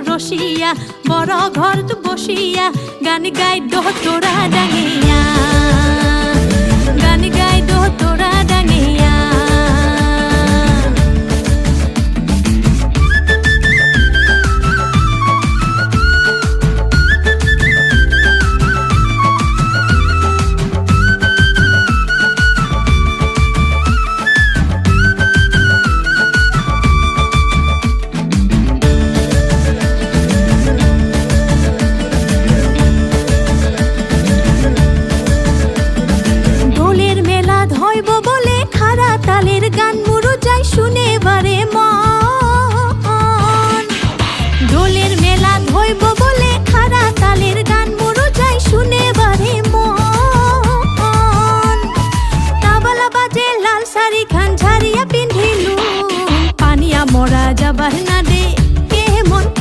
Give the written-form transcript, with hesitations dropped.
রসিয়া বড় ঘর তো বসিয়া গান গাই দো তোরা ডাঙিয়া গান গাই দো তোরা ডাঙিয়া তালের গান মুরু যাই শুনে বারে মন দোলের মেলা ধইব বলে খারা তালের গান মুরু যাই শুনে বারে মন তাবলা বাজে লাল শাড়ি খান ঝাড়িয়া পিন্ধিলু পানিয়া মরা যাবার না দে